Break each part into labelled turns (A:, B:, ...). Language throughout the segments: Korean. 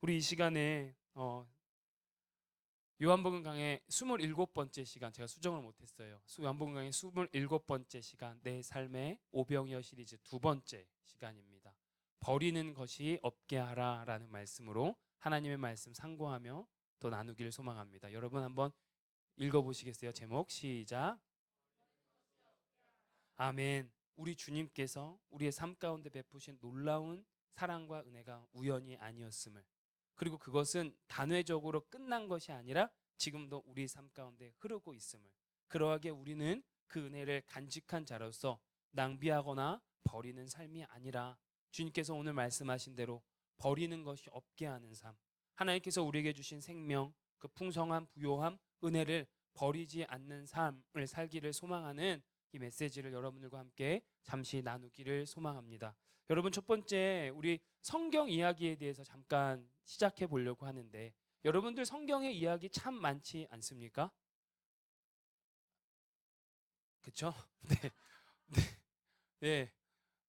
A: 우리 이 시간에 요한복음 강의 27번째 시간, 제가 수정을 못했어요. 요한복음 강의 27번째 시간, 내 삶의 오병이어 시리즈 두 번째 시간입니다. 버리는 것이 없게 하라 라는 말씀으로 하나님의 말씀 상고하며 또 나누기를 소망합니다. 여러분 한번 읽어보시겠어요? 제목 시작. 아멘. 우리 주님께서 우리의 삶 가운데 베푸신 놀라운 사랑과 은혜가 우연이 아니었음을, 그리고 그것은 단회적으로 끝난 것이 아니라 지금도 우리 삶 가운데 흐르고 있음을, 그러하게 우리는 그 은혜를 간직한 자로서 낭비하거나 버리는 삶이 아니라 주님께서 오늘 말씀하신 대로 버리는 것이 없게 하는 삶, 하나님께서 우리에게 주신 생명, 그 풍성한 부요함, 은혜를 버리지 않는 삶을 살기를 소망하는 이 메시지를 여러분들과 함께 잠시 나누기를 소망합니다. 여러분, 첫 번째 우리 성경 이야기에 대해서 잠깐 시작해 보려고 하는데, 여러분들 성경의 이야기 참 많지 않습니까? 그쵸? 네, 네, 네.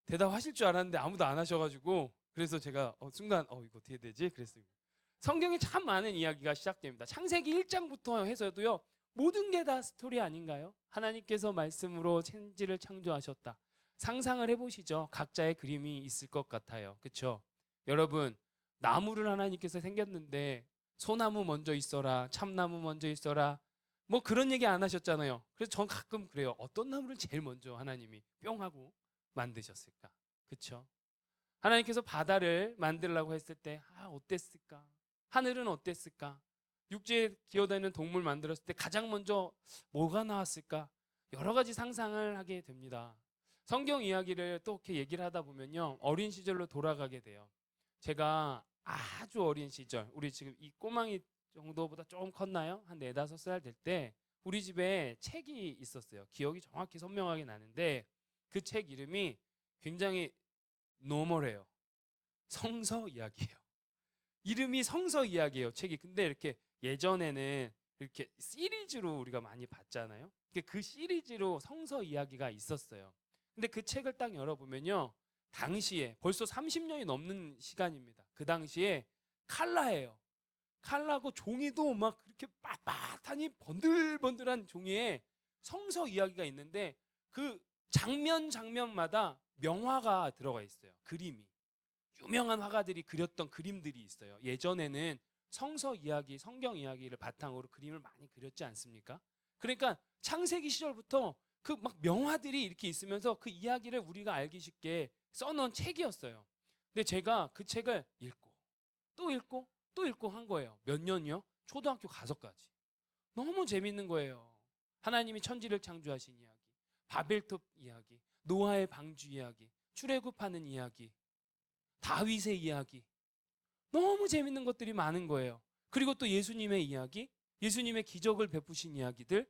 A: 대답하실 줄 알았는데 아무도 안 하셔가지고, 그래서 제가 순간 이거 어떻게 되지? 그랬어요. 성경에 참 많은 이야기가 시작됩니다. 창세기 1장부터 해서도요, 모든 게 다 스토리 아닌가요? 하나님께서 말씀으로 천지를 창조하셨다. 상상을 해보시죠. 각자의 그림이 있을 것 같아요. 그렇죠? 여러분, 나무를 하나님께서 생겼는데 소나무 먼저 있어라, 참나무 먼저 있어라, 뭐 그런 얘기 안 하셨잖아요. 그래서 전 가끔 그래요. 어떤 나무를 제일 먼저 하나님이 뿅 하고 만드셨을까? 그렇죠? 하나님께서 바다를 만들라고 했을 때 어땠을까? 하늘은 어땠을까? 육지에 기어다니는 동물 만들었을 때 가장 먼저 뭐가 나왔을까? 여러 가지 상상을 하게 됩니다. 성경 이야기를 또 이렇게 얘기를 하다 보면요, 어린 시절로 돌아가게 돼요. 제가 아주 어린 시절, 우리 지금 이 꼬망이 정도보다 조금 컸나요? 한 4, 5살 될 때 우리 집에 책이 있었어요. 기억이 정확히 선명하게 나는데 그 책 이름이 굉장히 노멀해요. 성서 이야기예요. 이름이 성서 이야기예요, 책이. 근데 이렇게 예전에는 이렇게 시리즈로 우리가 많이 봤잖아요. 그 시리즈로 성서 이야기가 있었어요. 근데 그 책을 딱 열어보면요, 당시에 벌써 30년이 넘는 시간입니다. 그 당시에 칼라예요. 칼라고 종이도 막 그렇게 빳빳하니 번들번들한 종이에 성서 이야기가 있는데 그 장면 장면마다 명화가 들어가 있어요. 그림이. 유명한 화가들이 그렸던 그림들이 있어요. 예전에는 성서 이야기, 성경 이야기를 바탕으로 그림을 많이 그렸지 않습니까? 그러니까 창세기 시절부터 그 막 명화들이 이렇게 있으면서 그 이야기를 우리가 알기 쉽게 써놓은 책이었어요. 근데 제가 그 책을 읽고 또 읽고 또 읽고 한 거예요. 몇 년이요? 초등학교 가서까지. 너무 재밌는 거예요. 하나님이 천지를 창조하신 이야기, 바벨탑 이야기, 노아의 방주 이야기, 출애굽하는 이야기, 다윗의 이야기, 너무 재밌는 것들이 많은 거예요. 그리고 또 예수님의 이야기, 예수님의 기적을 베푸신 이야기들,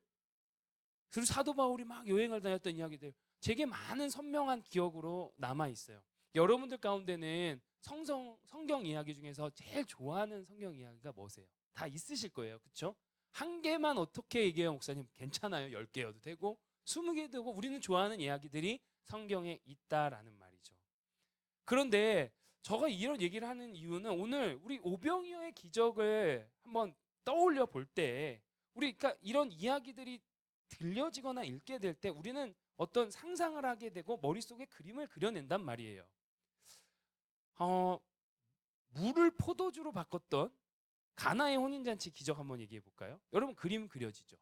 A: 그리고 사도 바울이 막 여행을 다녔던 이야기들, 제게 많은 선명한 기억으로 남아 있어요. 여러분들 가운데는 성경 이야기 중에서 제일 좋아하는 성경 이야기가 뭐세요? 다 있으실 거예요. 그렇죠? 한 개만 어떻게 얘기해요, 목사님? 괜찮아요. 10개여도 되고 20개 되고, 우리는 좋아하는 이야기들이 성경에 있다라는 말이죠. 그런데 저가 이런 얘기를 하는 이유는, 오늘 우리 오병이어의 기적을 한번 떠올려 볼 때, 우리 그러니까 이런 이야기들이 들려지거나 읽게 될 때 우리는 어떤 상상을 하게 되고 머릿속에 그림을 그려낸단 말이에요. 어, 물을 포도주로 바꿨던 가나의 혼인잔치 기적 한번 얘기해 볼까요? 여러분, 그림 그려지죠?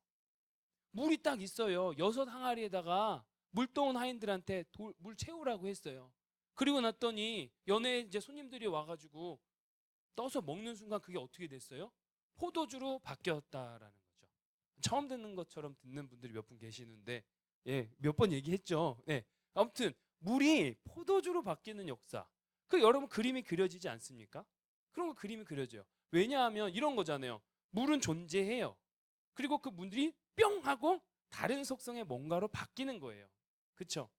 A: 물이 딱 있어요. 6 항아리에다가 물 떠온 하인들한테 물 채우라고 했어요. 그리고 났더니 연애 이제 손님들이 와가지고 떠서 먹는 순간 그게 어떻게 됐어요? 포도주로 바뀌었다라는 거죠. 처음 듣는 것처럼 듣는 분들이 몇 분 계시는데, 예, 몇 번 얘기했죠. 네. 아무튼 물이 포도주로 바뀌는 역사. 그 여러분, 그림이 그려지지 않습니까? 그런 거 그림이 그려져요. 왜냐하면 이런 거잖아요. 물은 존재해요. 그리고 그 물이 뿅 하고 다른 속성의 뭔가로 바뀌는 거예요. 그렇죠?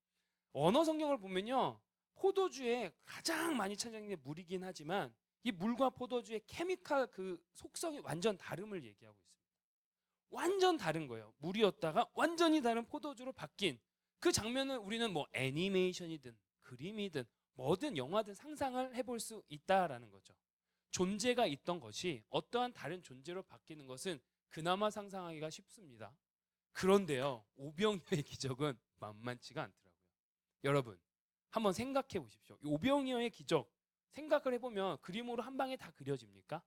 A: 언어 성경을 보면요, 포도주에 가장 많이 찾아있는 게 물이긴 하지만 이 물과 포도주의 케미칼 그 속성이 완전 다름을 얘기하고 있습니다. 완전 다른 거예요. 물이었다가 완전히 다른 포도주로 바뀐 그 장면을 우리는 뭐 애니메이션이든 그림이든 뭐든 영화든 상상을 해볼 수 있다라는 거죠. 존재가 있던 것이 어떠한 다른 존재로 바뀌는 것은 그나마 상상하기가 쉽습니다. 그런데요, 오병이어의 기적은 만만치가 않더라고요. 여러분, 한번 생각해 보십시오. 오병이어의 기적 생각을 해보면 그림으로 한 방에 다 그려집니까?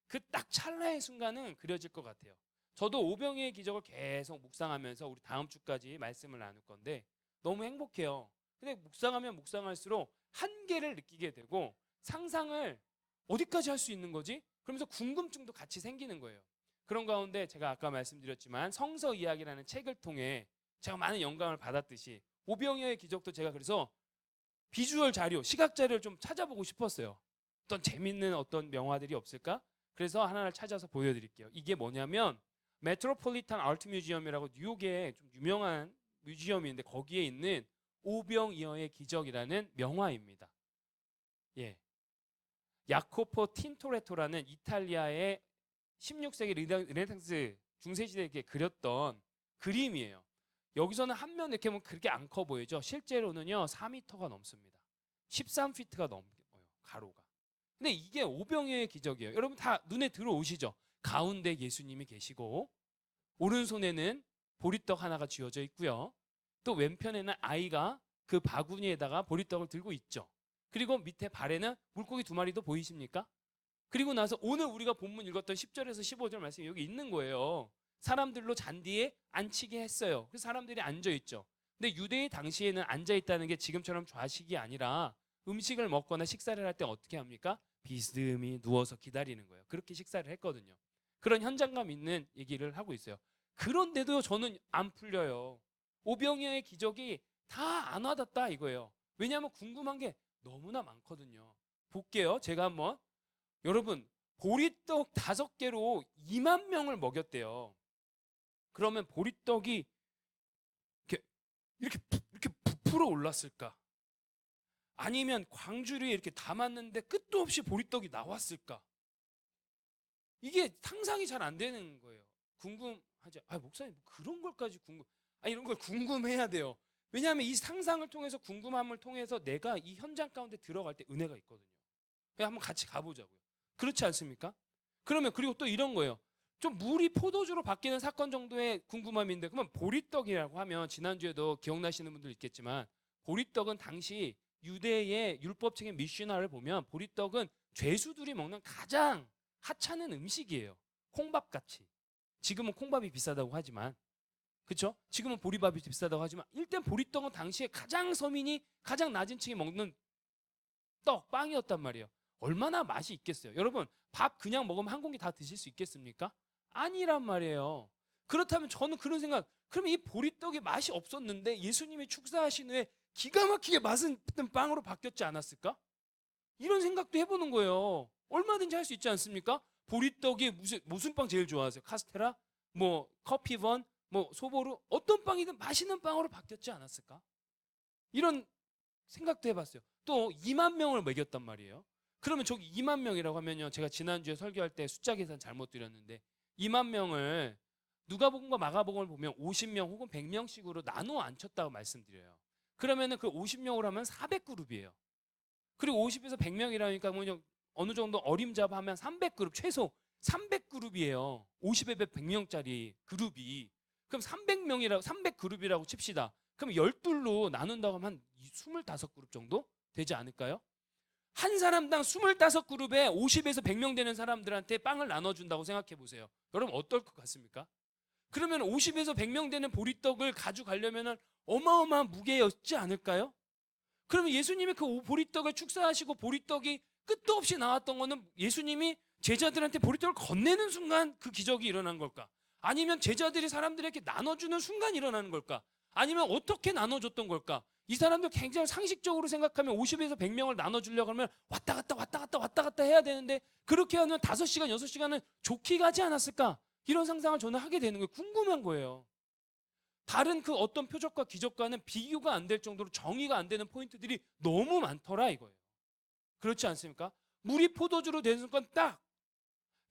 A: 그 딱 찰나의 순간은 그려질 것 같아요. 저도 오병이어의 기적을 계속 묵상하면서 우리 다음 주까지 말씀을 나눌 건데 너무 행복해요. 근데 묵상하면 묵상할수록 한계를 느끼게 되고 상상을 어디까지 할 수 있는 거지? 그러면서 궁금증도 같이 생기는 거예요. 그런 가운데 제가 아까 말씀드렸지만 성서 이야기라는 책을 통해 제가 많은 영감을 받았듯이 오병이어의 기적도 제가 그래서 비주얼 자료, 시각 자료를 좀 찾아보고 싶었어요. 어떤 재밌는 어떤 명화들이 없을까? 그래서 하나를 찾아서 보여드릴게요. 이게 뭐냐면 메트로폴리탄 아트 뮤지엄이라고 뉴욕에 좀 유명한 뮤지엄인데 거기에 있는 오병이어의 기적이라는 명화입니다. 예, 야코포 틴토레토라는 이탈리아의 16세기 르네상스 중세시대에 그렸던 그림이에요. 여기서는 한 면 이렇게 보면 그렇게 안 커 보이죠? 실제로는요 4m가 넘습니다. 13피트가 넘어요, 가로가. 근데 이게 오병이어의 기적이에요. 여러분 다 눈에 들어오시죠? 가운데 예수님이 계시고 오른손에는 보리떡 하나가 쥐어져 있고요. 또 왼편에는 아이가 그 바구니에다가 보리떡을 들고 있죠. 그리고 밑에 발에는 물고기 2마리도 보이십니까? 그리고 나서 오늘 우리가 본문 읽었던 10절에서 15절 말씀이 여기 있는 거예요. 사람들로 잔디에 앉히게 했어요. 그래서 사람들이 앉아있죠. 근데 유대의 당시에는 앉아있다는 게 지금처럼 좌식이 아니라 음식을 먹거나 식사를 할 때 어떻게 합니까? 비스듬히 누워서 기다리는 거예요. 그렇게 식사를 했거든요. 그런 현장감 있는 얘기를 하고 있어요. 그런데도 저는 안 풀려요. 오병이어의 기적이 다 안 와닿다 이거예요. 왜냐하면 궁금한 게 너무나 많거든요. 볼게요. 제가 한번. 여러분 보리떡 5개로 2만 명을 먹였대요. 그러면 보리떡이 이렇게 부풀어 올랐을까? 아니면 광주리에 이렇게 담았는데 끝도 없이 보리떡이 나왔을까? 이게 상상이 잘 안 되는 거예요. 궁금하지? 목사님 그런 걸까지 이런 걸 궁금해야 돼요. 왜냐하면 이 상상을 통해서 궁금함을 통해서 내가 이 현장 가운데 들어갈 때 은혜가 있거든요. 한번 같이 가보자고요. 그렇지 않습니까? 그러면 그리고 또 이런 거예요. 좀 물이 포도주로 바뀌는 사건 정도의 궁금함인데 그러면 보리떡이라고 하면 지난주에도 기억나시는 분들 있겠지만 보리떡은 당시 유대의 율법적인 미슈나를 보면 보리떡은 죄수들이 먹는 가장 하찮은 음식이에요. 콩밥같이. 지금은 콩밥이 비싸다고 하지만 그렇죠? 지금은 보리밥이 비싸다고 하지만 일단 보리떡은 당시에 가장 서민이 가장 낮은 층이 먹는 떡, 빵이었단 말이에요. 얼마나 맛이 있겠어요. 여러분 밥 그냥 먹으면 한 공기 다 드실 수 있겠습니까? 아니란 말이에요. 그렇다면 저는 그런 생각, 그러면 이 보리떡이 맛이 없었는데 예수님이 축사하신 후에 기가 막히게 맛은 빵으로 바뀌었지 않았을까? 이런 생각도 해보는 거예요. 얼마든지 할 수 있지 않습니까? 보리떡이 무슨 빵 제일 좋아하세요? 카스테라? 뭐 커피번? 뭐 소보루? 어떤 빵이든 맛있는 빵으로 바뀌었지 않았을까? 이런 생각도 해봤어요. 또 2만 명을 먹였단 말이에요. 그러면 저기 2만 명이라고 하면요, 제가 지난주에 설교할 때 숫자 계산 잘못 드렸는데 2만 명을 누가복음과 마가복음을 보면 50명 혹은 100명씩으로 나누어 앉혔다고 말씀드려요. 그러면은 그 50명으로 하면 400그룹이에요. 그리고 50에서 100명이라니까 뭐 어느 정도 어림잡아하면 300그룹, 최소 300그룹이에요. 50에 100명짜리 그룹이. 그럼 300그룹이라고 칩시다. 그럼 12로 나눈다고 하면 한 25그룹 정도 되지 않을까요? 한 사람당 25그룹에 50에서 100명 되는 사람들한테 빵을 나눠준다고 생각해 보세요. 여러분 어떨 것 같습니까? 그러면 50에서 100명 되는 보리떡을 가져가려면 어마어마한 무게였지 않을까요? 그러면 예수님이 그 보리떡을 축사하시고 보리떡이 끝도 없이 나왔던 거는 예수님이 제자들한테 보리떡을 건네는 순간 그 기적이 일어난 걸까? 아니면 제자들이 사람들에게 나눠주는 순간 일어나는 걸까? 아니면 어떻게 나눠줬던 걸까? 이 사람들 굉장히 상식적으로 생각하면 50에서 100명을 나눠주려고 하면 왔다 갔다 해야 되는데 그렇게 하면 5시간, 6시간은 좋게 가지 않았을까? 이런 상상을 저는 하게 되는 거예요. 궁금한 거예요. 다른 그 어떤 표적과 기적과는 비교가 안 될 정도로 정의가 안 되는 포인트들이 너무 많더라 이거예요. 그렇지 않습니까? 물이 포도주로 되는 순간 딱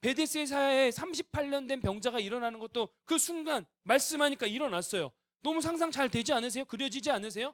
A: 베데스다에 38년 된 병자가 일어나는 것도 그 순간 말씀하니까 일어났어요. 너무 상상 잘 되지 않으세요? 그려지지 않으세요?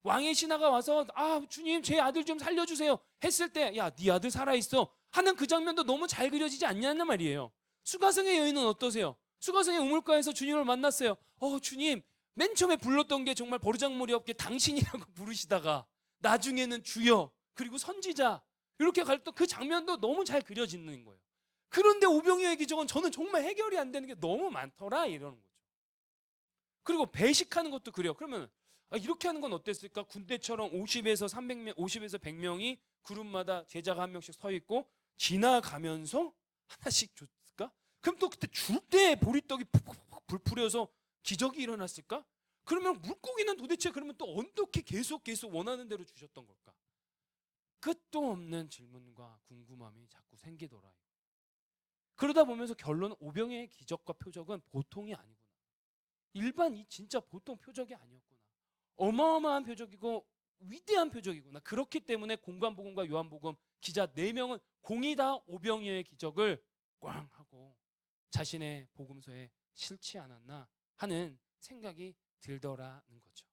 A: 왕의 신하가 와서 주님 제 아들 좀 살려주세요 했을 때 야, 네 아들 살아있어. 하는 그 장면도 너무 잘 그려지지 않냐는 말이에요. 수가성의 여인은 어떠세요? 수가성의 우물가에서 주님을 만났어요. 주님, 맨 처음에 불렀던 게 정말 버르장머리 없게 당신이라고 부르시다가 나중에는 주여 그리고 선지자 이렇게 갈던 그 장면도 너무 잘 그려지는 거예요. 그런데 오병이어의 기적은 저는 정말 해결이 안 되는 게 너무 많더라 이러는 거죠. 그리고 배식하는 것도 그래요. 그러면 이렇게 하는 건 어땠을까? 군대처럼 50에서 300명, 50에서 100명이 그룹마다 제자가 한 명씩 서 있고 지나가면서 하나씩 줬을까? 그럼 또 그때 줄 때 보리떡이 푹푹푹 불풀려서 기적이 일어났을까? 그러면 물고기는 도대체 그러면 또 어떻게 계속 원하는 대로 주셨던 걸까? 끝도 없는 질문과 궁금함이 자꾸 생기더라. 그러다 보면서 결론은 오병이의 기적과 표적은 보통이 아니구나. 일반 진짜 보통 표적이 아니었구나. 어마어마한 표적이고 위대한 표적이구나. 그렇기 때문에 공관복음과 요한복음 기자 4명은 공이 다 오병이어의 기적을 꽝 하고 자신의 복음서에 실지 않았나 하는 생각이 들더라는 거죠.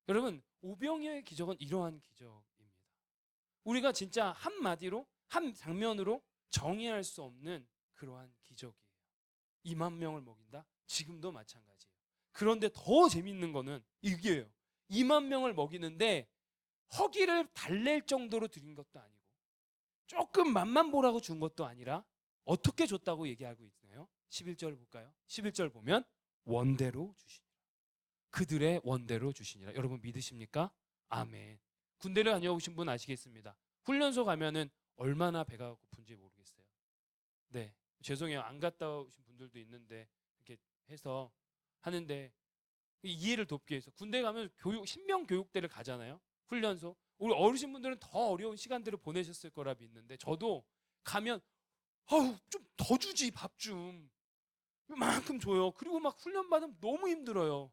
A: 여러분, 오병이어의 기적은 이러한 기적입니다. 우리가 진짜 한마디로 한 장면으로 정의할 수 없는 그러한 기적이에요. 2만 명을 먹인다? 지금도 마찬가지예요. 그런데 더 재밌는 거는 이게요. 2만 명을 먹이는데 허기를 달랠 정도로 드린 것도 아니고 조금 맛만 보라고 준 것도 아니라 어떻게 줬다고 얘기하고 있나요? 11절 볼까요? 11절 보면 원대로 주시니라. 그들의 원대로 주시니라. 여러분 믿으십니까? 아멘. 군대를 다녀오신 분 아시겠습니다. 훈련소 가면은 얼마나 배가 고픈지 모르겠어요. 네, 죄송해요. 안 갔다 오신 분들도 있는데 이렇게 해서 하는데 이해를 돕기 위해서 군대 가면 신병 교육대를 가잖아요. 훈련소. 우리 어르신분들은 더 어려운 시간들을 보내셨을 거라 믿는데 저도 가면 좀 더 주지 밥 좀. 이만큼 줘요. 그리고 막 훈련 받으면 너무 힘들어요.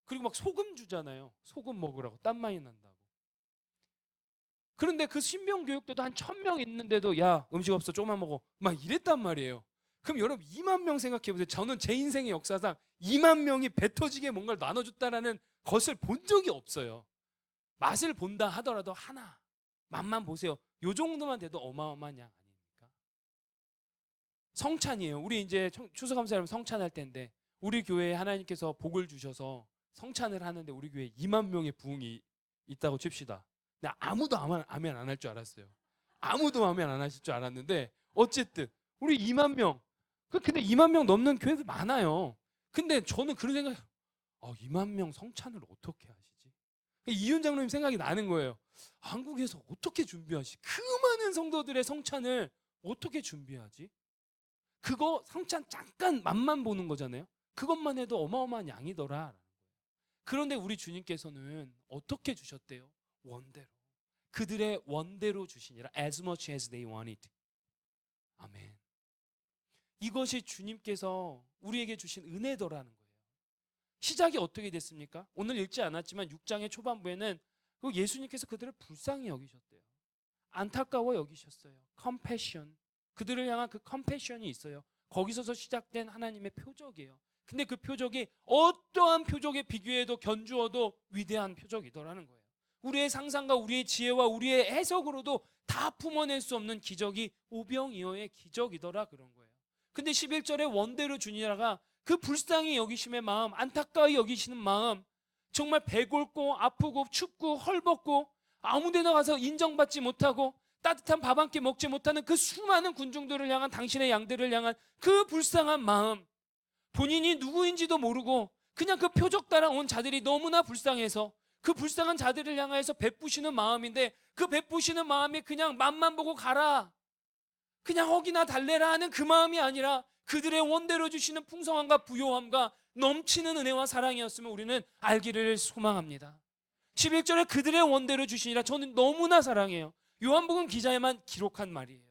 A: 그리고 막 소금 주잖아요. 소금 먹으라고 땀 많이 난다고. 그런데 그 신병 교육대도 한 1000명 있는데도 야 음식 없어 조금만 먹어 막 이랬단 말이에요. 그럼 여러분 2만 명 생각해 보세요. 저는 제 인생의 역사상 2만 명이 배 터지게 뭔가를 나눠줬다라는 것을 본 적이 없어요. 맛을 본다 하더라도 하나 맛만 보세요. 요 정도만 돼도 어마어마한 양 아닙니까? 성찬이에요. 우리 이제 추수감사하면 성찬할 때인데 우리 교회에 하나님께서 복을 주셔서 성찬을 하는데 우리 교회에 2만 명의 부흥이 있다고 칩시다. 근데 아무도 아멘 안 할 줄 알았어요. 아무도 아멘 안 하실 줄 알았는데 어쨌든 우리 2만 명. 근데 2만 명 넘는 교회들 많아요. 근데 저는 그런 생각 2만 명 성찬을 어떻게 하시지? 이윤 장로님 생각이 나는 거예요. 한국에서 어떻게 준비하시? 그 많은 성도들의 성찬을 어떻게 준비하지? 그거 성찬 잠깐 맛만 보는 거잖아요. 그것만 해도 어마어마한 양이더라. 그런데 우리 주님께서는 어떻게 주셨대요? 원대로. 그들의 원대로 주시니라. As much as they wanted. 아멘. 이것이 주님께서 우리에게 주신 은혜더라는 거예요. 시작이 어떻게 됐습니까? 오늘 읽지 않았지만 6장의 초반부에는 예수님께서 그들을 불쌍히 여기셨대요. 안타까워 여기셨어요. compassion. 그들을 향한 그 compassion이 있어요. 거기서서 시작된 하나님의 표적이에요. 근데 그 표적이 어떠한 표적에 비교해도 견주어도 위대한 표적이더라는 거예요. 우리의 상상과 우리의 지혜와 우리의 해석으로도 다 품어낼 수 없는 기적이 오병이어의 기적이더라 그런 거예요. 근데 11절에 원대로 주니라가 그 불쌍히 여기심의 마음, 안타까이 여기시는 마음, 정말 배골고 아프고 춥고 헐벗고 아무데나 가서 인정받지 못하고 따뜻한 밥 한 끼 먹지 못하는 그 수많은 군중들을 향한 당신의 양들을 향한 그 불쌍한 마음, 본인이 누구인지도 모르고 그냥 그 표적 따라 온 자들이 너무나 불쌍해서 그 불쌍한 자들을 향해서 베푸시는 마음인데 그 베푸시는 마음이 그냥 맛만 보고 가라, 그냥 허기나 달래라 하는 그 마음이 아니라 그들의 원대로 주시는 풍성함과 부요함과 넘치는 은혜와 사랑이었으면 우리는 알기를 소망합니다. 11절에 그들의 원대로 주시니라. 저는 너무나 사랑해요. 요한복음 기자에만 기록한 말이에요.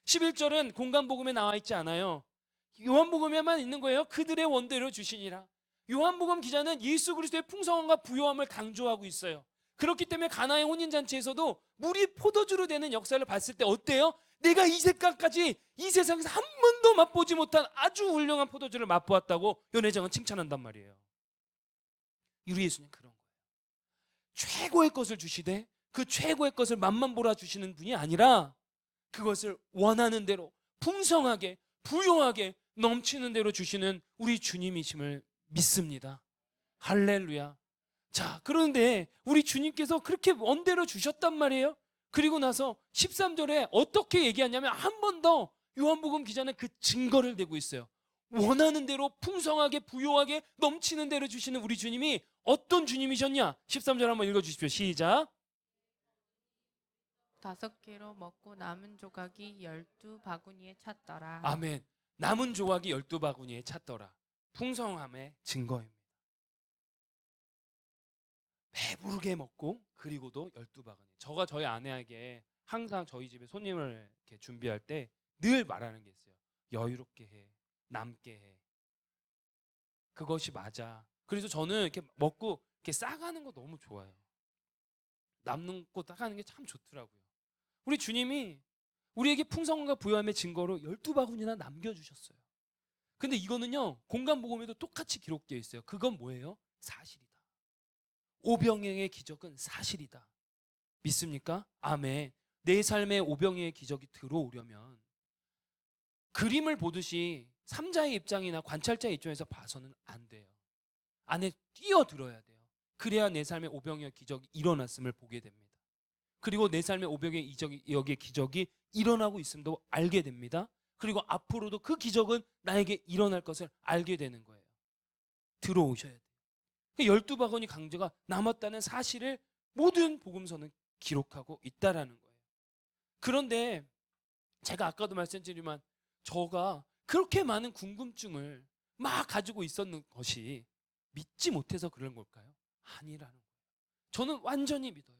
A: 11절은 공간복음에 나와 있지 않아요. 요한복음에만 있는 거예요. 그들의 원대로 주시니라. 요한복음 기자는 예수 그리스도의 풍성함과 부요함을 강조하고 있어요. 그렇기 때문에 가나의 혼인잔치에서도 물이 포도주로 되는 역사를 봤을 때 어때요? 내가 이 색깔까지 이 세상에서 한 번도 맛보지 못한 아주 훌륭한 포도주를 맛보았다고 연회장은 칭찬한단 말이에요. 우리 예수님 그런 거예요. 최고의 것을 주시되 그 최고의 것을 맛만 보라 주시는 분이 아니라 그것을 원하는 대로 풍성하게 부요하게 넘치는 대로 주시는 우리 주님이심을 믿습니다. 할렐루야. 자, 그런데 우리 주님께서 그렇게 원대로 주셨단 말이에요. 그리고 나서 13절에 어떻게 얘기하냐면 한 번 더 요한복음 기자는 그 증거를 대고 있어요. 원하는 대로 풍성하게 부요하게 넘치는 대로 주시는 우리 주님이 어떤 주님이셨냐? 13절 한번 읽어주십시오. 시작.
B: 5개로 먹고 남은 조각이 12바구니에 찼더라.
A: 아멘. 남은 조각이 12바구니에 찼더라. 풍성함의 증거입니다. 배부르게 먹고 그리고도 12바구니. 저가 저희 아내에게 항상 저희 집에 손님을 이렇게 준비할 때 늘 말하는 게 있어요. 여유롭게 해. 남게 해. 그것이 맞아. 그래서 저는 이렇게 먹고 이렇게 싸가는 거 너무 좋아요. 남는 거 싸가는 게 참 좋더라고요. 우리 주님이 우리에게 풍성함과 부요함의 증거로 12바구니나 남겨주셨어요. 근데 이거는요, 공간복음에도 똑같이 기록되어 있어요. 그건 뭐예요? 사실이다. 오병이어의 기적은 사실이다. 믿습니까? 아멘. 내 삶에 오병이어의 기적이 들어오려면 그림을 보듯이 삼자의 입장이나 관찰자의 입장에서 봐서는 안 돼요. 안에 뛰어들어야 돼요. 그래야 내 삶에 오병이어의 기적이 일어났음을 보게 됩니다. 그리고 내 삶에 오병이어의 기적이 일어나고 있음도 알게 됩니다. 그리고 앞으로도 그 기적은 나에게 일어날 것을 알게 되는 거예요. 들어오셔야 돼요. 12바구니 강제가 남았다는 사실을 모든 복음서는 기록하고 있다라는 거예요. 그런데 제가 아까도 말씀드리지만 저가 그렇게 많은 궁금증을 막 가지고 있었는 것이 믿지 못해서 그런 걸까요? 아니라는 거예요. 저는 완전히 믿어요.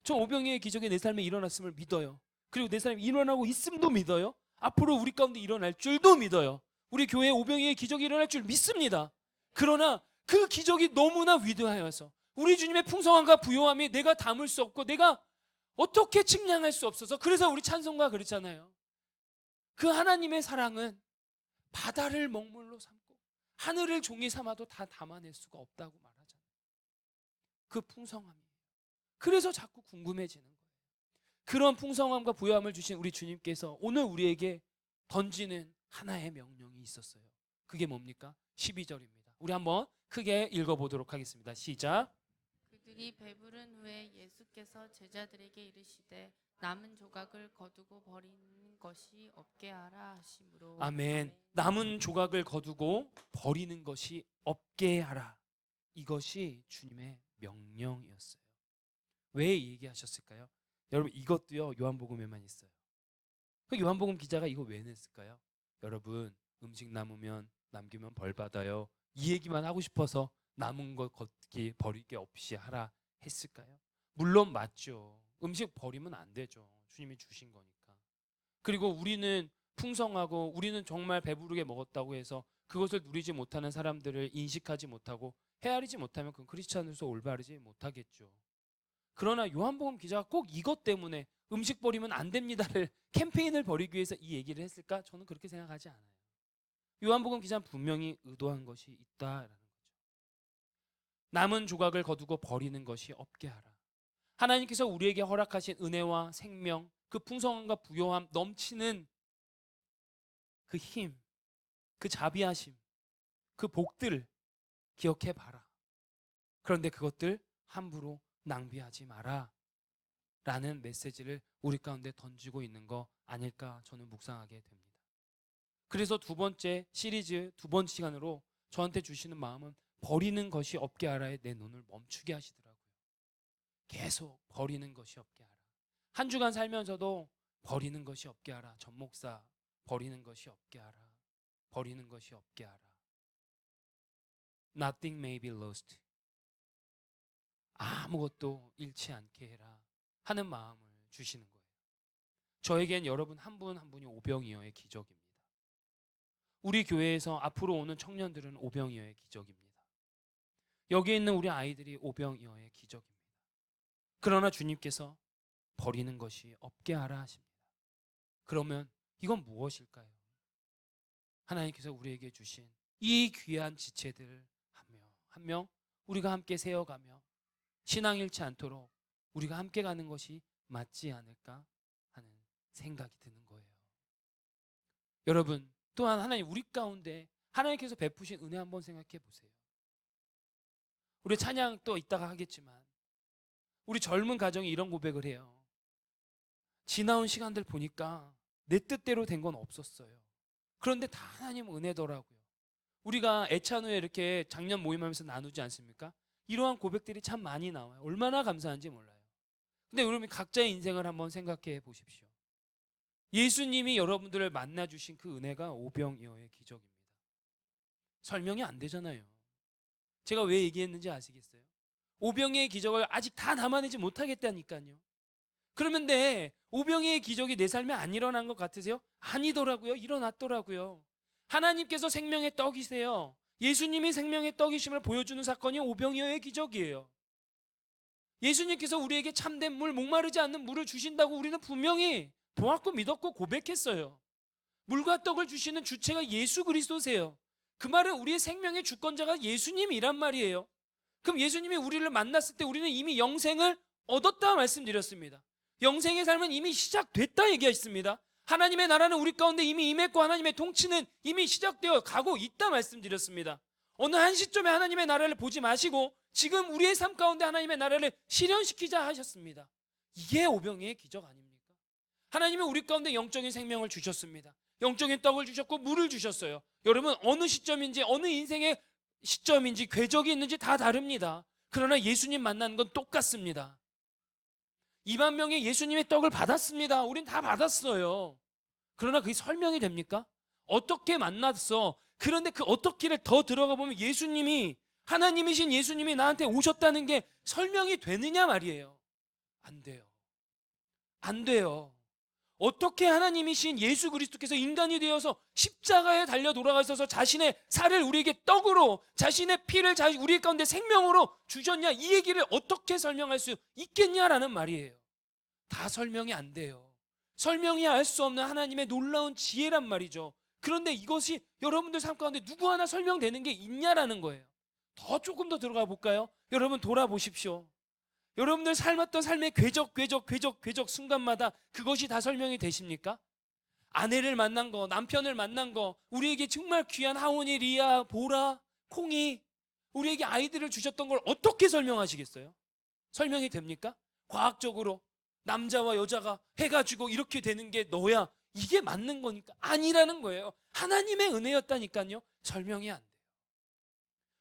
A: 저 오병이어의 기적이 내 삶에 일어났음을 믿어요. 그리고 내 삶에 일어나고 있음도 믿어요. 앞으로 우리 가운데 일어날 줄도 믿어요. 우리 교회에 오병이어의 기적이 일어날 줄 믿습니다. 그러나 그 기적이 너무나 위대하여서 우리 주님의 풍성함과 부요함이 내가 담을 수 없고 내가 어떻게 측량할 수 없어서 그래서 우리 찬송가 그랬잖아요. 그 하나님의 사랑은 바다를 먹물로 삼고 하늘을 종이 삼아도 다 담아낼 수가 없다고 말하잖아요. 그 풍성함이에요. 그래서 자꾸 궁금해지는 거예요. 그런 풍성함과 부요함을 주신 우리 주님께서 오늘 우리에게 던지는 하나의 명령이 있었어요. 그게 뭡니까? 12절입니다. 우리 한번 크게 읽어보도록 하겠습니다. 시작.
B: 그들이 배부른 후에 예수께서 제자들에게 이르시되 남은 조각을 거두고 버리는 것이 없게 하라 하심으로.
A: 아멘. 남은 조각을 거두고 버리는 것이 없게 하라. 이것이 주님의 명령이었어요. 왜 얘기하셨을까요? 여러분 이것도요 요한복음에만 있어요. 그 요한복음 기자가 이거 왜 냈을까요? 여러분 음식 남기면 벌 받아요. 이 얘기만 하고 싶어서 남은 것 걷기 버릴 게 없이 하라 했을까요? 물론 맞죠. 음식 버리면 안 되죠. 주님이 주신 거니까. 그리고 우리는 풍성하고 우리는 정말 배부르게 먹었다고 해서 그것을 누리지 못하는 사람들을 인식하지 못하고 헤아리지 못하면 그건 크리스찬으로서 올바르지 못하겠죠. 그러나 요한복음 기자가 꼭 이것 때문에 음식 버리면 안 됩니다를 캠페인을 벌이기 위해서 이 얘기를 했을까? 저는 그렇게 생각하지 않아요. 요한복음 기자는 분명히 의도한 것이 있다라는 거죠. 남은 조각을 거두고 버리는 것이 없게 하라. 하나님께서 우리에게 허락하신 은혜와 생명, 그 풍성함과 부요함 넘치는 그 힘, 그 자비하심, 그 복들을 기억해 봐라. 그런데 그것들 함부로 낭비하지 마라. 라는 메시지를 우리 가운데 던지고 있는 거 아닐까 저는 묵상하게 됩니다. 그래서 두 번째 시리즈 두 번째 시간으로 저한테 주시는 마음은 버리는 것이 없게 하라에 내 눈을 멈추게 하시더라고요. 계속 버리는 것이 없게 하라. 한 주간 살면서도 버리는 것이 없게 하라. 전 목사 버리는 것이 없게 하라. 버리는 것이 없게 하라. Nothing may be lost. 아무것도 잃지 않게 해라 하는 마음을 주시는 거예요. 저에겐 여러분 한 분 한 분이 오병이어의 기적입니다. 우리 교회에서 앞으로 오는 청년들은 오병이어의 기적입니다. 여기 있는 우리 아이들이 오병이어의 기적입니다. 그러나 주님께서 버리는 것이 없게 하라 하십니다. 그러면 이건 무엇일까요? 하나님께서 우리에게 주신 이 귀한 지체들 한 명 우리가 함께 세워가며 신앙 잃지 않도록 우리가 함께 가는 것이 맞지 않을까 하는 생각이 드는 거예요. 여러분, 또한 하나님 우리 가운데 하나님께서 베푸신 은혜 한번 생각해 보세요. 우리 찬양 또 이따가 하겠지만 우리 젊은 가정이 이런 고백을 해요. 지나온 시간들 보니까 내 뜻대로 된 건 없었어요. 그런데 다 하나님 은혜더라고요. 우리가 애찬 후에 이렇게 작년 모임하면서 나누지 않습니까? 이러한 고백들이 참 많이 나와요. 얼마나 감사한지 몰라요. 근데 여러분 각자의 인생을 한번 생각해 보십시오. 예수님이 여러분들을 만나주신 그 은혜가 오병이어의 기적입니다. 설명이 안 되잖아요. 제가 왜 얘기했는지 아시겠어요? 오병이어의 기적을 아직 다 담아내지 못하겠다니까요. 그러면 오병이어의 기적이 내 삶에 안 일어난 것 같으세요? 아니더라고요. 일어났더라고요. 하나님께서 생명의 떡이세요. 예수님이 생명의 떡이심을 보여주는 사건이 오병이어의 기적이에요. 예수님께서 우리에게 참된 물, 목마르지 않는 물을 주신다고 우리는 분명히 보았고 믿었고 고백했어요. 물과 떡을 주시는 주체가 예수 그리스도세요. 그 말은 우리의 생명의 주권자가 예수님이란 말이에요. 그럼 예수님이 우리를 만났을 때 우리는 이미 영생을 얻었다 말씀드렸습니다. 영생의 삶은 이미 시작됐다 얘기했습니다. 하나님의 나라는 우리 가운데 이미 임했고 하나님의 통치는 이미 시작되어 가고 있다 말씀드렸습니다. 어느 한 시점에 하나님의 나라를 보지 마시고 지금 우리의 삶 가운데 하나님의 나라를 실현시키자 하셨습니다. 이게 오병이어의 기적 아닙니까? 하나님은 우리 가운데 영적인 생명을 주셨습니다. 영적인 떡을 주셨고 물을 주셨어요. 여러분 어느 시점인지 어느 인생의 시점인지 궤적이 있는지 다 다릅니다. 그러나 예수님 만나는 건 똑같습니다. 2만 명의 예수님의 떡을 받았습니다. 우린 다 받았어요. 그러나 그게 설명이 됩니까? 어떻게 만났어? 그런데 그 어떻게를 더 들어가 보면 예수님이 하나님이신 예수님이 나한테 오셨다는 게 설명이 되느냐 말이에요. 안 돼요. 안 돼요. 어떻게 하나님이신 예수 그리스도께서 인간이 되어서 십자가에 달려 돌아가셔서 자신의 살을 우리에게 떡으로 자신의 피를 우리 가운데 생명으로 주셨냐 이 얘기를 어떻게 설명할 수 있겠냐라는 말이에요. 다 설명이 안 돼요. 설명이 알 수 없는 하나님의 놀라운 지혜란 말이죠. 그런데 이것이 여러분들 삶 가운데 누구 하나 설명되는 게 있냐라는 거예요. 조금 더 들어가 볼까요? 여러분 돌아보십시오. 여러분들 삶았던 삶의 궤적 순간마다 그것이 다 설명이 되십니까? 아내를 만난 거, 남편을 만난 거, 우리에게 정말 귀한 하온이, 리아, 보라, 콩이 우리에게 아이들을 주셨던 걸 어떻게 설명하시겠어요? 설명이 됩니까? 과학적으로 남자와 여자가 해가지고 이렇게 되는 게 너야 이게 맞는 거니까 아니라는 거예요. 하나님의 은혜였다니까요. 설명이 안 돼요.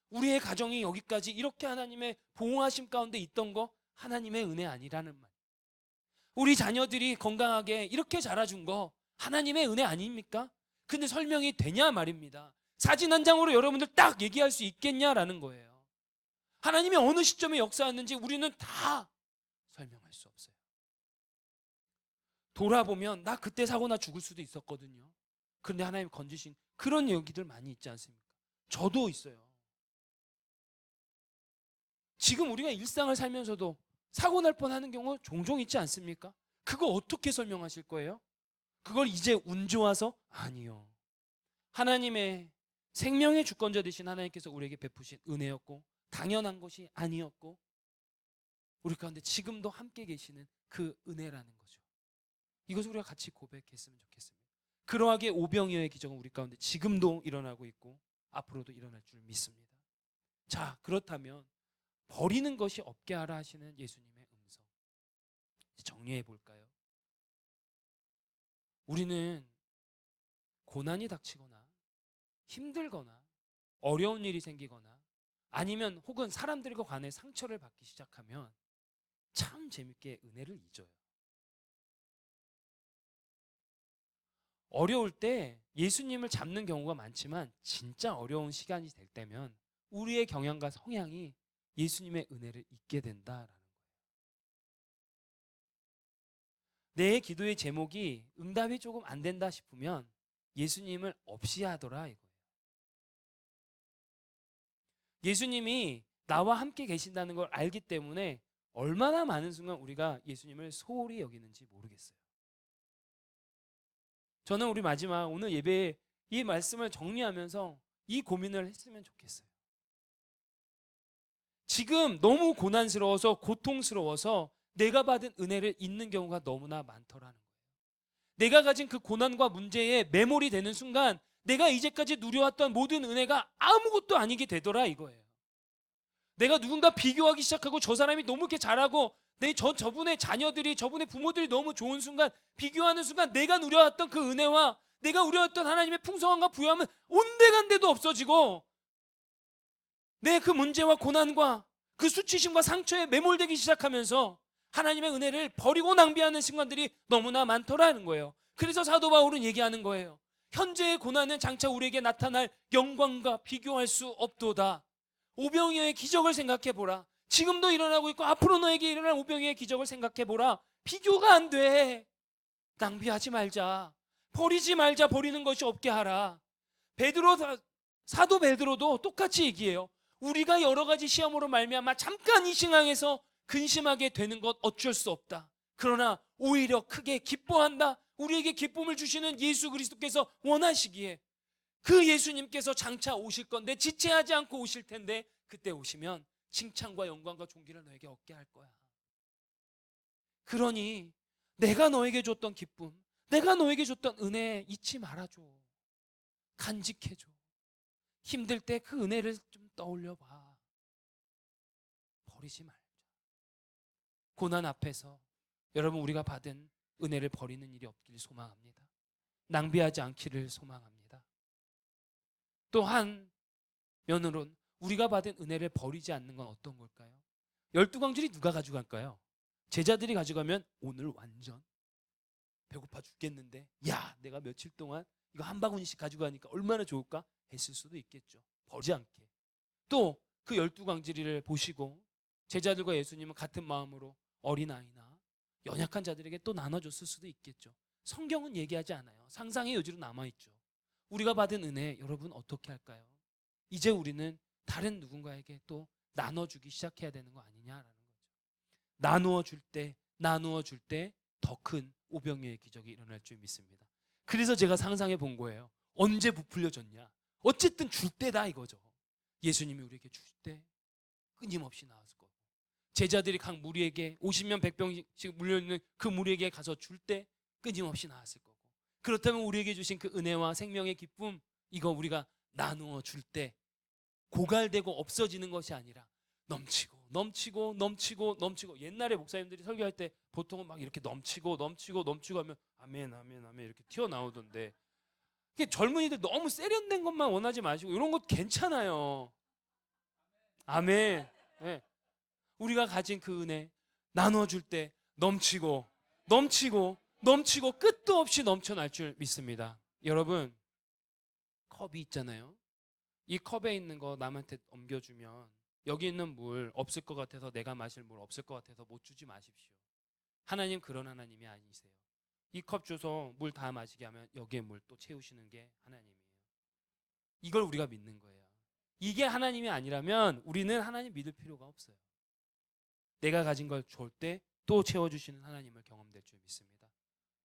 A: 우리의 가정이 여기까지 이렇게 하나님의 보호하심 가운데 있던 거 하나님의 은혜 아니라는 말. 우리 자녀들이 건강하게 이렇게 자라준 거 하나님의 은혜 아닙니까? 근데 설명이 되냐 말입니다. 사진 한 장으로 여러분들 딱 얘기할 수 있겠냐라는 거예요. 하나님이 어느 시점에 역사했는지 우리는 다 설명할 수 없어요. 돌아보면 나 그때 사고나 죽을 수도 있었거든요. 그런데 하나님 건지신 그런 얘기들 많이 있지 않습니까? 저도 있어요. 지금 우리가 일상을 살면서도 사고 날 뻔하는 경우 종종 있지 않습니까? 그거 어떻게 설명하실 거예요? 그걸 이제 운 좋아서? 아니요. 하나님의 생명의 주권자 되신 하나님께서 우리에게 베푸신 은혜였고 당연한 것이 아니었고 우리 가운데 지금도 함께 계시는 그 은혜라는 거죠. 이것을 우리가 같이 고백했으면 좋겠습니다. 그러하게 오병이어의 기적은 우리 가운데 지금도 일어나고 있고 앞으로도 일어날 줄 믿습니다. 자, 그렇다면 버리는 것이 없게 하라 하시는 예수님의 음성 정리해 볼까요? 우리는 고난이 닥치거나 힘들거나 어려운 일이 생기거나 아니면 혹은 사람들과 관해 상처를 받기 시작하면 참 재밌게 은혜를 잊어요. 어려울 때 예수님을 잡는 경우가 많지만 진짜 어려운 시간이 될 때면 우리의 경향과 성향이 예수님의 은혜를 잊게 된다라는 거예요. 내 기도의 제목이 응답이 조금 안 된다 싶으면 예수님을 없이 하더라 이거예요. 예수님이 나와 함께 계신다는 걸 알기 때문에 얼마나 많은 순간 우리가 예수님을 소홀히 여기는지 모르겠어요. 저는 우리 마지막 오늘 예배에 이 말씀을 정리하면서 이 고민을 했으면 좋겠어요. 지금 너무 고난스러워서 고통스러워서 내가 받은 은혜를 잊는 경우가 너무나 많더라는 거예요. 내가 가진 그 고난과 문제에 매몰이 되는 순간 내가 이제까지 누려왔던 모든 은혜가 아무것도 아니게 되더라 이거예요. 내가 누군가 비교하기 시작하고 저 사람이 너무 이렇게 잘하고 저분의 자녀들이 저분의 부모들이 너무 좋은 순간 비교하는 순간 내가 누려왔던 그 은혜와 내가 누려왔던 하나님의 풍성함과 부여함은 온데간데도 없어지고 내 그 문제와 고난과 그 수치심과 상처에 매몰되기 시작하면서 하나님의 은혜를 버리고 낭비하는 순간들이 너무나 많더라는 거예요. 그래서 사도 바울은 얘기하는 거예요. 현재의 고난은 장차 우리에게 나타날 영광과 비교할 수 없도다. 오병이어의 기적을 생각해 보라. 지금도 일어나고 있고 앞으로 너에게 일어날 오병이어의 기적을 생각해 보라. 비교가 안 돼. 낭비하지 말자. 버리지 말자. 버리는 것이 없게 하라. 사도 베드로도 똑같이 얘기해요. 우리가 여러 가지 시험으로 말미암아 잠깐 이 신앙에서 근심하게 되는 것 어쩔 수 없다. 그러나 오히려 크게 기뻐한다. 우리에게 기쁨을 주시는 예수 그리스도께서 원하시기에 그 예수님께서 장차 오실 건데 지체하지 않고 오실 텐데 그때 오시면 칭찬과 영광과 존귀를 너에게 얻게 할 거야. 그러니 내가 너에게 줬던 기쁨, 내가 너에게 줬던 은혜 잊지 말아줘. 간직해줘. 힘들 때 그 은혜를 좀 떠올려봐. 버리지 말자. 고난 앞에서 여러분 우리가 받은 은혜를 버리는 일이 없기를 소망합니다. 낭비하지 않기를 소망합니다. 또 한 면으론 우리가 받은 은혜를 버리지 않는 건 어떤 걸까요? 12광줄이 누가 가져갈까요? 제자들이 가져가면 오늘 완전 배고파 죽겠는데 야 내가 며칠 동안 이거 한 바구니씩 가져가니까 얼마나 좋을까 했을 수도 있겠죠. 버리지 않게. 또 그 12광주리를 보시고 제자들과 예수님은 같은 마음으로 어린아이나 연약한 자들에게 또 나눠줬을 수도 있겠죠. 성경은 얘기하지 않아요. 상상의 여지로 남아있죠. 우리가 받은 은혜 여러분 어떻게 할까요? 이제 우리는 다른 누군가에게 또 나눠주기 시작해야 되는 거 아니냐라는 거죠. 나누어 줄 때 더 큰 오병이어의 기적이 일어날 줄 믿습니다. 그래서 제가 상상해 본 거예요. 언제 부풀려졌냐? 어쨌든 줄 때다 이거죠. 예수님이 우리에게 줄 때 끊임없이 나왔을 거고 제자들이 각 무리에게 50명 100병씩 물려있는 그 무리에게 가서 줄 때 끊임없이 나왔을 거고 그렇다면 우리에게 주신 그 은혜와 생명의 기쁨 이거 우리가 나누어 줄 때 고갈되고 없어지는 것이 아니라 넘치고 옛날에 목사님들이 설교할 때 보통은 막 이렇게 넘치고 하면 아멘 이렇게 튀어나오던데 젊은이들 너무 세련된 것만 원하지 마시고 이런 것 괜찮아요. 아멘. 네. 우리가 가진 그 은혜 나눠줄 때 넘치고 끝도 없이 넘쳐날 줄 믿습니다. 여러분 컵이 있잖아요. 이 컵에 있는 거 남한테 옮겨주면 여기 있는 물 없을 것 같아서 내가 마실 물 없을 것 같아서 못 주지 마십시오. 하나님 그런 하나님이 아니세요. 이 컵 줘서 물 다 마시게 하면 여기에 물 또 채우시는 게 하나님이에요. 이걸 우리가 믿는 거예요. 이게 하나님이 아니라면 우리는 하나님 믿을 필요가 없어요. 내가 가진 걸 줄 때 또 채워주시는 하나님을 경험될 줄 믿습니다.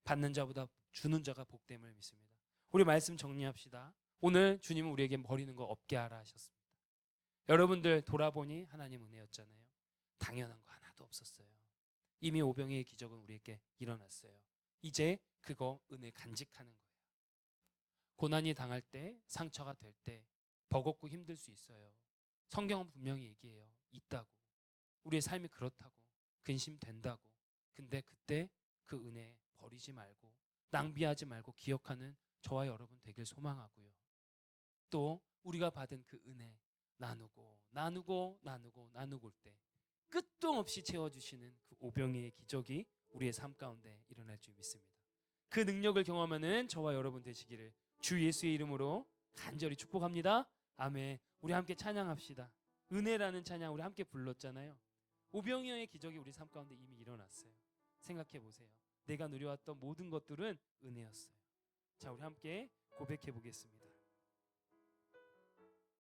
A: 받는 자보다 주는 자가 복됨을 믿습니다. 우리 말씀 정리합시다. 오늘 주님은 우리에게 버리는 거 없게 하라 하셨습니다. 여러분들 돌아보니 하나님 은혜였잖아요. 당연한 거 하나도 없었어요. 이미 오병이의 기적은 우리에게 일어났어요. 이제 그거 은혜 간직하는 거예요. 고난이 당할 때 상처가 될 때 버겁고 힘들 수 있어요. 성경은 분명히 얘기해요. 있다고. 우리의 삶이 그렇다고. 근심된다고. 근데 그때 그 은혜 버리지 말고 낭비하지 말고 기억하는 저와 여러분 되길 소망하고요. 또 우리가 받은 그 은혜 나누고 올 때 끝도 없이 채워주시는 그 오병이의 기적이 우리의 삶 가운데 일어날 줄 믿습니다. 그 능력을 경험하는 저와 여러분 되시기를 주 예수의 이름으로 간절히 축복합니다. 아멘. 우리 함께 찬양합시다. 은혜라는 찬양 우리 함께 불렀잖아요. 오병이어의 기적이 우리 삶 가운데 이미 일어났어요. 생각해 보세요. 내가 누려왔던 모든 것들은 은혜였어요. 자, 우리 함께 고백해 보겠습니다.